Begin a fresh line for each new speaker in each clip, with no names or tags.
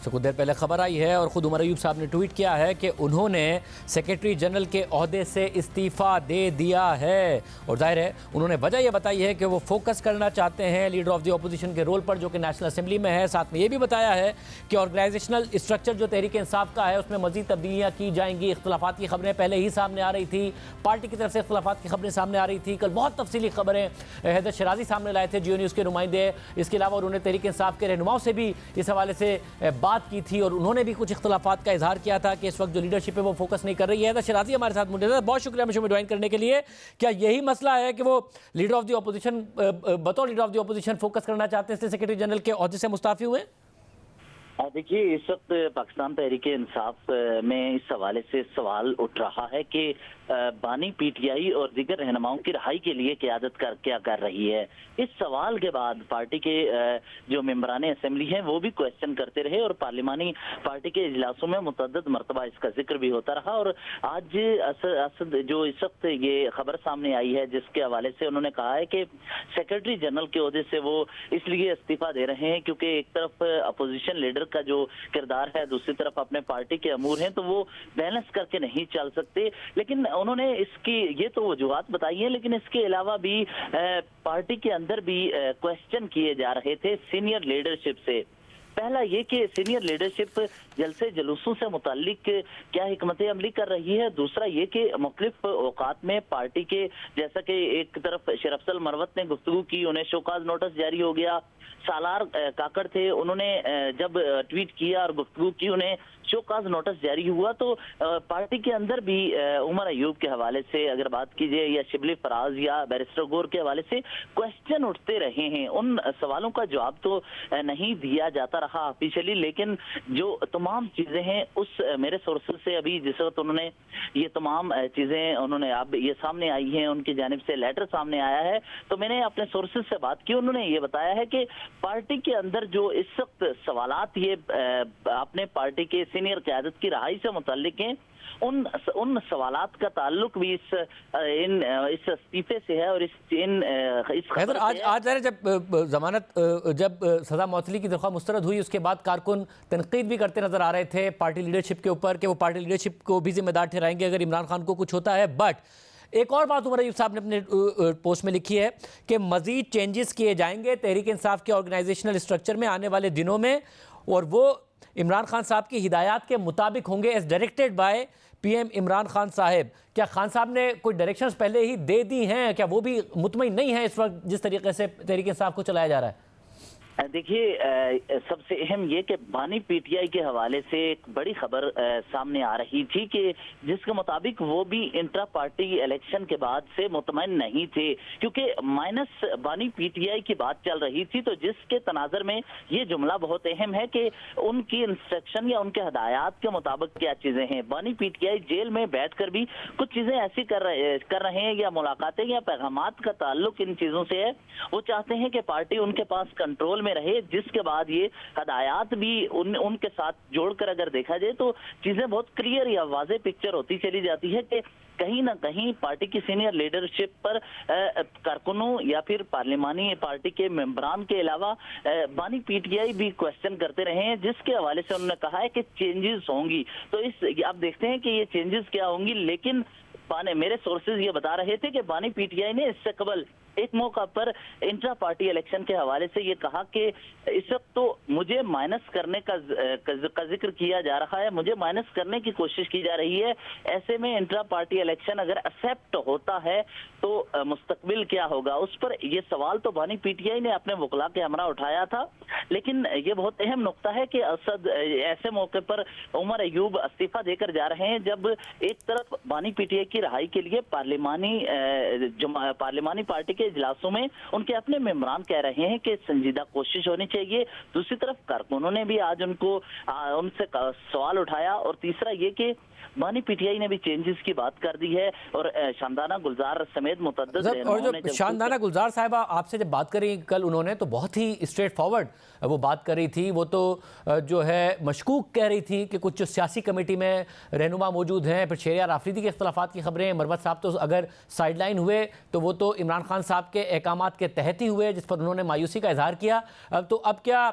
سے کچھ دیر پہلے خبر آئی ہے اور خود عمر ایوب صاحب نے ٹویٹ کیا ہے کہ انہوں نے سیکرٹری جنرل کے عہدے سے استعفیٰ دے دیا ہے، اور ظاہر ہے انہوں نے وجہ یہ بتائی ہے کہ وہ فوکس کرنا چاہتے ہیں لیڈر آف دی اپوزیشن کے رول پر جو کہ نیشنل اسمبلی میں ہے۔ ساتھ میں یہ بھی بتایا ہے کہ آرگنائزیشنل اسٹرکچر جو تحریک انصاف کا ہے اس میں مزید تبدیلیاں کی جائیں گی۔ اختلافات کی خبریں پہلے ہی سامنے آ رہی تھی، پارٹی کی طرف سے اختلافات کی خبریں سامنے آ رہی تھی۔ کل بہت تفصیلی خبریں حیدر شیرازی سامنے لائے تھے جیو نیوز کے نمائندے، اس کے علاوہ انہوں نے تحریک انصاف کے رہنماؤں سے بھی اس حوالے سے بات کی تھی اور انہوں نے بھی کچھ اختلافات کا اظہار کیا تھا کہ اس وقت جو لیڈرشپ ہے وہ فوکس نہیں کر رہی ہے۔ حیدر شیرازی ہمارے ساتھ موجود ہے، بہت شکریہ ہمیں جوائن کرنے کے لیے۔ کیا یہی مسئلہ ہے کہ وہ لیڈر آف دی اپوزیشن بطور leader of the opposition focus کرنا چاہتے ہیں، اس لیے سیکرٹری جنرل کے عہدے سے مستعفی ہوئے؟
دیکھیے، اس وقت پاکستان تحریک انصاف میں اس حوالے سے سوال اٹھ رہا ہے کہ بانی پی ٹی آئی اور دیگر رہنماؤں کی رہائی کے لیے قیادت کیا کر رہی ہے۔ اس سوال کے بعد پارٹی کے جو ممبران اسمبلی ہیں وہ بھی کویسچن کرتے رہے اور پارلیمانی پارٹی کے اجلاسوں میں متعدد مرتبہ اس کا ذکر بھی ہوتا رہا، اور آج جو اس وقت یہ خبر سامنے آئی ہے جس کے حوالے سے انہوں نے کہا ہے کہ سیکرٹری جنرل کے عہدے سے وہ اس لیے استعفیٰ دے رہے ہیں کیونکہ ایک طرف اپوزیشن لیڈر کا جو کردار ہے، دوسری طرف اپنے پارٹی کے امور ہیں، تو وہ بیلنس کر کے نہیں چل سکتے۔ لیکن انہوں نے اس کی یہ تو وجوہات بتائی ہیں، لیکن اس کے علاوہ بھی پارٹی کے اندر بھی کویسچن کیے جا رہے تھے سینئر لیڈرشپ سے۔ پہلا یہ کہ سینئر لیڈرشپ جلسے جلوسوں سے متعلق کیا حکمت عملی کر رہی ہے، دوسرا یہ کہ مختلف اوقات میں پارٹی کے جیسا کہ ایک طرف شیر افضل مروت نے گفتگو کی، انہیں شوکاز نوٹس جاری ہو گیا۔ سالار کاکڑ تھے، انہوں نے جب ٹویٹ کیا اور گفتگو کی انہیں شوکاز نوٹس جاری ہوا، تو پارٹی کے اندر بھی عمر ایوب کے حوالے سے اگر بات کیجئے یا شبلی فراز یا بیرسٹر گور کے حوالے سے کویسچن اٹھتے رہے ہیں۔ ان سوالوں کا جواب تو نہیں دیا جاتا رہا آفیشلی، لیکن جو تمام چیزیں ہیں اس میرے سورسز سے ابھی جس وقت انہوں نے یہ تمام چیزیں انہوں نے اب یہ سامنے آئی ہیں، ان کی جانب سے لیٹر سامنے آیا ہے، تو میں نے اپنے سورسز سے بات کی، انہوں نے یہ بتایا ہے کہ پارٹی کے اندر جو اس وقت سوالات یہ اپنے پارٹی کے سینئر قیادت کی رہائی سے متعلق ہیں، ان سوالات کا تعلق بھی اس استعفے سے ہے اور اس خبر
آج جب ضمانت جب سزا معطلی کی درخواست مسترد ہوئی، اس کے بعد کارکن تنقید بھی کرتے نظر آ رہے تھے پارٹی لیڈرشپ کے اوپر کہ وہ پارٹی لیڈرشپ کو بھی ذمہ دار ٹھہرائیں گے اگر عمران خان کو کچھ ہوتا ہے۔ بٹ ایک اور بات عمر ایوب صاحب نے اپنے پوسٹ میں لکھی ہے کہ مزید چینجز کیے جائیں گے تحریک انصاف کے آرگنائزیشنل اسٹرکچر میں آنے والے دنوں میں، اور وہ عمران خان صاحب کی ہدایات کے مطابق ہوں گے as directed by P M Imran Khan صاحب۔ کیا خان صاحب نے کوئی ڈائریکشنز پہلے ہی دے دی ہیں؟ کیا وہ بھی مطمئن نہیں ہیں اس وقت جس طریقے سے تحریک انصاف کو چلایا جا رہا ہے؟
دیکھیے، سب سے اہم یہ کہ بانی پی ٹی آئی کے حوالے سے ایک بڑی خبر سامنے آ رہی تھی کہ جس کے مطابق وہ بھی انٹرا پارٹی الیکشن کے بعد سے مطمئن نہیں تھے، کیونکہ مائنس بانی پی ٹی آئی کی بات چل رہی تھی، تو جس کے تناظر میں یہ جملہ بہت اہم ہے کہ ان کی انسٹرکشن یا ان کے ہدایات کے مطابق کیا چیزیں ہیں۔ بانی پی ٹی آئی جیل میں بیٹھ کر بھی کچھ چیزیں ایسی کر رہے ہیں یا ملاقاتیں یا پیغامات کا تعلق ان چیزوں سے ہے، وہ چاہتے ہیں کہ پارٹی ان کے پاس کنٹرول میں رہے، جس کے بعد یہ ہدایات بھی ان کے ساتھ جوڑ کر اگر دیکھا جائے تو چیزیں بہت کلیئر یا واضح پکچر ہوتی چلی جاتی ہے کہ کہیں نہ کہیں پارٹی کی سینئر لیڈرشپ پر کارکنوں یا پھر پارلیمانی پارٹی کے ممبران کے علاوہ بانی پی ٹی آئی بھی کویسچن کرتے رہے ہیں، جس کے حوالے سے انہوں نے کہا ہے کہ چینجز ہوں گی۔ تو اب دیکھتے ہیں کہ یہ چینجز کیا ہوں گی، لیکن میرے سورسز یہ بتا رہے تھے کہ بانی پی ٹی آئی نے اس سے قبل ایک موقع پر انٹرا پارٹی الیکشن کے حوالے سے یہ کہا کہ اس وقت تو مجھے مائنس کرنے کا ذکر کیا جا رہا ہے، مجھے مائنس کرنے کی کوشش کی جا رہی ہے، ایسے میں انٹرا پارٹی الیکشن اگر ایکسیپٹ ہوتا ہے تو مستقبل کیا ہوگا؟ اس پر یہ سوال تو بانی پی ٹی آئی نے اپنے وکلاء کے ہمراہ اٹھایا تھا، لیکن یہ بہت اہم نقطہ ہے کہ اسد ایسے موقع پر عمر ایوب استعفیٰ دے کر جا رہے ہیں جب ایک طرف بانی پی ٹی آئی کی رہائی کے لیے پارلیمانی پارٹی کے اجلاسوں میں ان کے اپنے ممبران کہہ رہے ہیں کہ سنجیدہ کوشش ہونی چاہیے، دوسری طرف کارکنوں نے بھی آج ان سے سوال اٹھایا، اور تیسرا یہ کہ بانی پی ٹی آئی نے بھی چینجز کی بات کر دی ہے، اور شاندانہ گلزار سمیت متعدد
اور جو شاندانہ گلزار صاحبہ آپ سے جب بات کری کل انہوں نے تو بہت ہی اسٹریٹ فارورڈ وہ بات کر رہی تھی، وہ تو جو ہے مشکوک کہہ رہی تھی کہ کچھ سیاسی کمیٹی میں رہنما موجود ہیں، پھر شہریار آفریدی کے اختلافات کی خبریں، مروت صاحب تو اگر سائیڈ لائن ہوئے تو وہ تو عمران خان صاحب صاحب کے احکامات کے تحت ہی ہوئے جس پر انہوں نے مایوسی کا اظہار کیا. تو اب کیا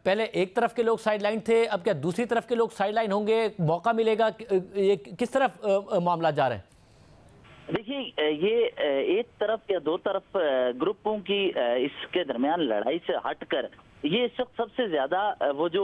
پہلے ایک طرف کے لوگ سائیڈ لائن تھے, اب کیا دوسری طرف کے لوگ سائیڈ لائن ہوں گے, موقع ملے گا, یہ کس طرف معاملات جا رہے ہیں؟
دیکھیے یہ ایک طرف یا دو طرف گروپوں کی اس کے درمیان لڑائی سے ہٹ کر یہ اس وقت سب سے زیادہ وہ جو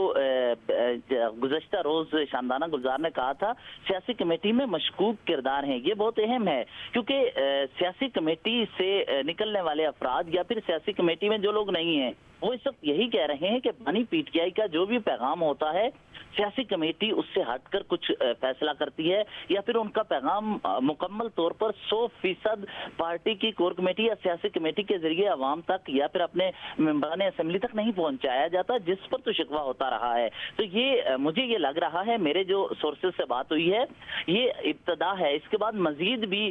گزشتہ روز شاندانہ گلزار نے کہا تھا سیاسی کمیٹی میں مشکوک کردار ہیں, یہ بہت اہم ہے کیونکہ سیاسی کمیٹی سے نکلنے والے افراد یا پھر سیاسی کمیٹی میں جو لوگ نہیں ہیں وہ اس وقت یہی کہہ رہے ہیں کہ بانی پی ٹی آئی کا جو بھی پیغام ہوتا ہے سیاسی کمیٹی اس سے ہٹ کر کچھ فیصلہ کرتی ہے یا پھر ان کا پیغام مکمل طور پر 100% پارٹی کی کور کمیٹی یا سیاسی کمیٹی کے ذریعے عوام تک یا پھر اپنے ممبران اسمبلی تک نہیں پہنچایا جاتا, جس پر تو شکوہ ہوتا رہا ہے. تو یہ مجھے یہ لگ رہا ہے, میرے جو سورسز سے بات ہوئی ہے یہ ابتدا ہے, اس کے بعد مزید بھی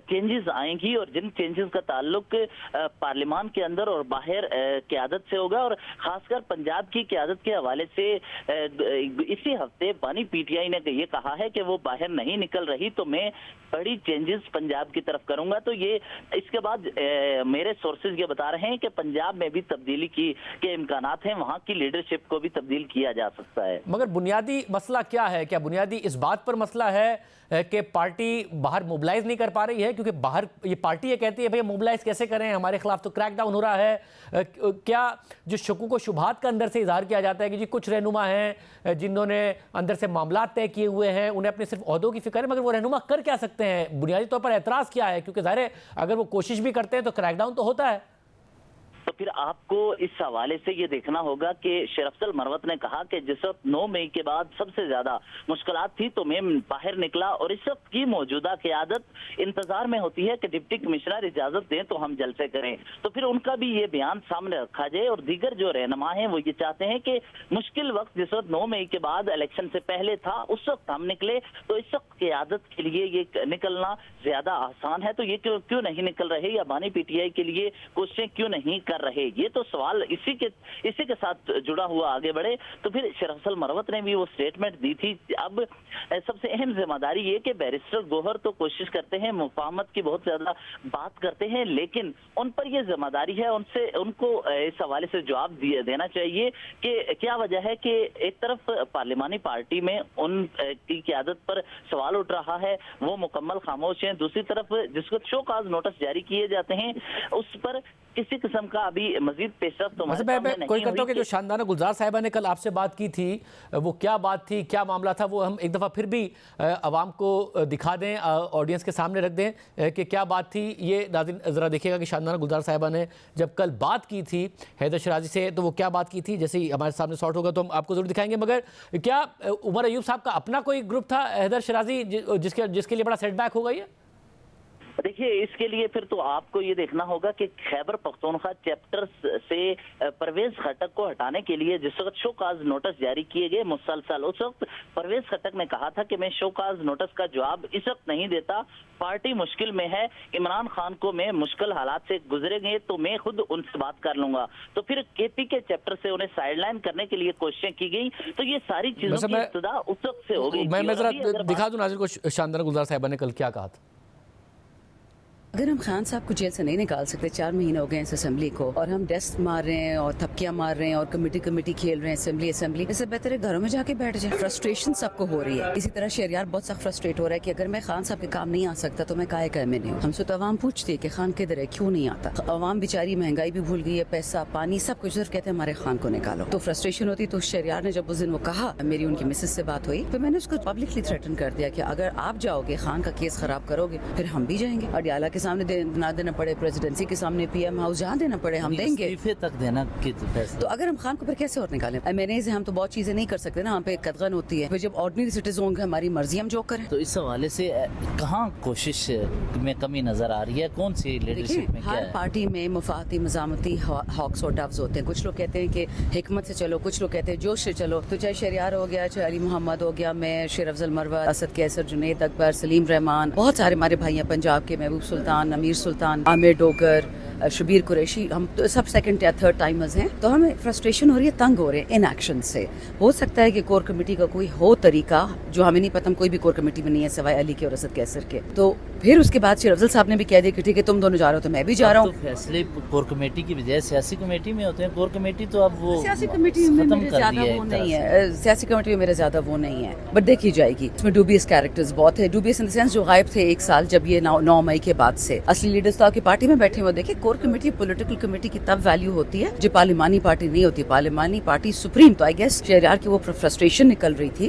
چینجز آئیں گی اور جن چینجز کا تعلق پارلیمان کے اندر اور باہر قیادت سے ہوگا, اور خاص کر پنجاب کی قیادت کے حوالے سے اسی ہفتے بانی پی ٹی آئی نے یہ کہا ہے کہ وہ باہر نہیں نکل رہی تو میں بڑی چینجز پنجاب کی طرف کروں گا. تو یہ اس کے بعد میرے سورسز یہ بتا رہے ہیں کہ پنجاب میں بھی تبدیلی کے امکانات ہیں, وہاں کی لیڈرشپ کو بھی تبدیل کیا جا سکتا ہے.
مگر بنیادی مسئلہ کیا ہے؟ کیا بنیادی اس بات پر مسئلہ ہے کہ پارٹی باہر موبلائز نہیں کر پا رہی ہے؟ کیونکہ باہر یہ پارٹی یہ کہتی ہے بھئی موبلائز کیسے کریں, ہمارے خلاف تو کریک ڈاؤن ہو رہا ہے. کیا جو شکوک و شبہات کا اندر سے اظہار کیا جاتا ہے کہ جی کچھ رہنما ہیں جنہوں نے اندر سے معاملات طے کیے ہوئے ہیں, انہیں اپنے صرف عہدوں کی فکر ہے, مگر وہ رہنما کر کیا سکتے ہیں؟ بنیادی طور پر اعتراض کیا ہے؟ کیونکہ ظاہر ہے اگر وہ کوشش بھی کرتے ہیں تو کریک ڈاؤن تو ہوتا ہے.
تو پھر آپ کو اس حوالے سے یہ دیکھنا ہوگا کہ شیر افضل مروت نے کہا کہ جس وقت 9 مئی کے بعد سب سے زیادہ مشکلات تھی تو میں باہر نکلا, اور اس وقت کی موجودہ قیادت انتظار میں ہوتی ہے کہ ڈپٹی کمشنر اجازت دیں تو ہم جلسے کریں. تو پھر ان کا بھی یہ بیان سامنے رکھا جائے, اور دیگر جو رہنما ہیں وہ یہ چاہتے ہیں کہ مشکل وقت جس وقت 9 مئی کے بعد الیکشن سے پہلے تھا اس وقت ہم نکلے, تو اس وقت قیادت کے لیے یہ نکلنا زیادہ آسان ہے, تو یہ کیوں نہیں نکل رہے یا بانی پی ٹی آئی کے لیے کوششیں کیوں نہیں کر رہے؟ یہ تو سوال اسی کے ساتھ جڑا ہوا آگے بڑھے. تو پھر شیر افضل مروت نے بھی وہ سٹیٹمنٹ دی تھی. اب سب سے اہم ذمہ داری یہ کہ بیرسٹر گوہر تو کوشش کرتے ہیں, مفاہمت کی بہت زیادہ بات کرتے ہیں, لیکن ان پر یہ ذمہ داری ہے ان کو اس حوالے سے جواب دینا چاہیے کہ کیا وجہ ہے کہ ایک طرف پارلیمانی پارٹی میں ان کی قیادت پر سوال اٹھ رہا ہے, وہ مکمل خاموش ہیں, دوسری طرف جس کو شو کاز نوٹس جاری کیے جاتے ہیں اس پر کسی قسم کا ابھی مزید پیش رفت ہمارے سامنے نہیں
کوئی کرتا ہوں کہ
ہوئی.
جو شاندانہ گلزار صاحبہ نے کل آپ سے بات کی تھی وہ کیا بات تھی, کیا معاملہ تھا, وہ ہم ایک دفعہ پھر بھی عوام کو دکھا دیں, آڈینس کے سامنے رکھ دیں کہ کیا بات تھی. یہ ناظرین ذرا دیکھیے گا کہ شاندانہ گلزار صاحبہ نے جب کل بات کی تھی حیدر شیرازی سے تو وہ کیا بات کی تھی. جیسے ہی ہمارے سامنے سارٹ ہوگا تو ہم آپ کو ضرور دکھائیں گے. مگر کیا عمر ایوب صاحب کا اپنا کوئی گروپ تھا حیدر شیرازی جس کے لیے بڑا سیٹ بیک ہو گئی ہے؟
دیکھیے اس کے لیے پھر تو آپ کو یہ دیکھنا ہوگا کہ خیبر پختونخوا چیپٹر سے پرویز خٹک کو ہٹانے کے لیے جس وقت شو کاز نوٹس جاری کیے گئے مسلسل, اس وقت پرویز خٹک نے کہا تھا کہ میں شو کاز نوٹس کا جواب اس وقت نہیں دیتا, پارٹی مشکل میں ہے, عمران خان کو میں مشکل حالات سے گزرے گئے تو میں خود ان سے بات کر لوں گا. تو پھر کے پی کے چیپٹر سے انہیں سائیڈ لائن کرنے کے لیے کوششیں کی گئی. تو یہ ساری چیزوں کی ابتدا اس وقت سے ہو گئی.
میں ذرا دکھا دوں ناظرین کو شاندانہ گلزار صاحبہ نے کل کیا کہا تھا.
اگر ہم خان صاحب کو جیل سے نہیں نکال سکتے, 4 مہینے ہو گئے اس اسمبلی کو, اور ہم ڈیسک مار رہے ہیں اور تھپکیاں مار رہے ہیں اور کمیٹی کھیل رہے ہیں اسمبلی, اس سے بہتر ہے گھروں میں جا کے بیٹھ جائیں. فرسٹریشن سب کو ہو رہی ہے. اسی طرح شہریار بہت سخت فرسٹریٹ ہو رہا ہے کہ اگر میں خان صاحب کے کام نہیں آ سکتا تو میں کائے میں نہیں ہوں. ہم سے تو عوام پوچھتی ہے کہ خان کدھر ہے, کیوں نہیں آتا. عوام بیچاری مہنگائی بھی بھول گئی ہے, پیسہ پانی سب کچھ, صرف کہتے ہیں ہمارے خان کو نکالو. تو فرسٹریشن ہوتی. تو شہریار نے جب اس دن وہ کہا, میری ان کی مسز سے بات ہوئی, تو میں نے اس کو پبلکلی تھریٹن کر دیا کہ اگر آپ جاؤ گے خان کا کیس خراب کرو گے پھر ہم بھی جائیں گے. اڈیالہ کے سامنے دینا پڑے, پریزیڈنسی کے سامنے پی ایم ہاؤس جہاں دینا پڑے ہم دیں گے.
تک دینا
تو اگر ہم خان کو پھر کیسے اور نکالیں؟ میں سے ہم تو بہت چیزیں نہیں کر سکتے نا, وہاں پہ قدغن ہوتی ہے. پھر جب آرڈنری سٹیزن ہوں گے ہماری مرضی ہم جو کریں.
تو اس حوالے سے کہاں کوشش میں کمی نظر آ رہی ہے, کون سی لیڈرشپ میں کیا ہے؟
ہر پارٹی میں مفاہمتی مزاحمتی ہاکس اور ڈوز ہوتے ہیں. کچھ لوگ کہتے ہیں کہ حکمت سے چلو, کچھ لوگ کہتے ہیں جوش سے چلو. تو چاہے شہریار ہو گیا, چاہے علی محمد ہو گیا, میں شیر افضل مروت, اسد کیسر, جنید اکبر, سلیم رحمان, بہت سارے ہمارے بھائی ہیں پنجاب کے, محبوب سلطان, امیر سلطان, عامر ڈوگر, شبیر قریشی، ہم تو سب سیکنڈ یا تھرڈ ٹائمرز ہیں، تو ہمیں فرسٹریشن ہو رہی ہے، تنگ ہو رہے ہیں ان ایکشن سے. ہو سکتا ہے کہ کور کمیٹی کا کوئی ہو طریقہ جو ہمیں نہیں پتہ، ہم کوئی بھی کور کمیٹی میں نہیں ہے سوائے علی کے اور اسد کیسر کے. تو پھر اس کے بعد شیر افضل صاحب نے بھی کہہ دیا کہ ٹھیک ہے تم دونوں جا رہے ہو تو میں بھی جا رہا ہوں.
تو فیصلے کور کمیٹی کی بجائے سیاسی کمیٹی میں ہوتے ہیں. کور کمیٹی تو اب وہ
سیاسی کمیٹی میں
ختم
میرے
کر
زیادہ
دیا
وہ
ایک
نہیں
طرح
ہے، سیاسی کمیٹی میں میرے زیادہ وہ نہیں ہے، بٹ دیکھی جائے گی. اس میں ڈوبیس کیریکٹرز بہت ہے، ڈوبیس ان دا سینس جو غائب تھے ایک سال جب یہ 9 مئی کے بعد سے. اصلی لیڈرز تو آپ کی پارٹی میں بیٹھے ہوئے. دیکھیں کور کمیٹی پولیٹیکل کمیٹی کی تب ویلیو ہوتی ہے جو پارلیمانی پارٹی نہیں ہوتی. پارلیمانی پارٹی سپریم. تو آئی گیس شہریار کی وہ فرسٹریشن نکل رہی تھی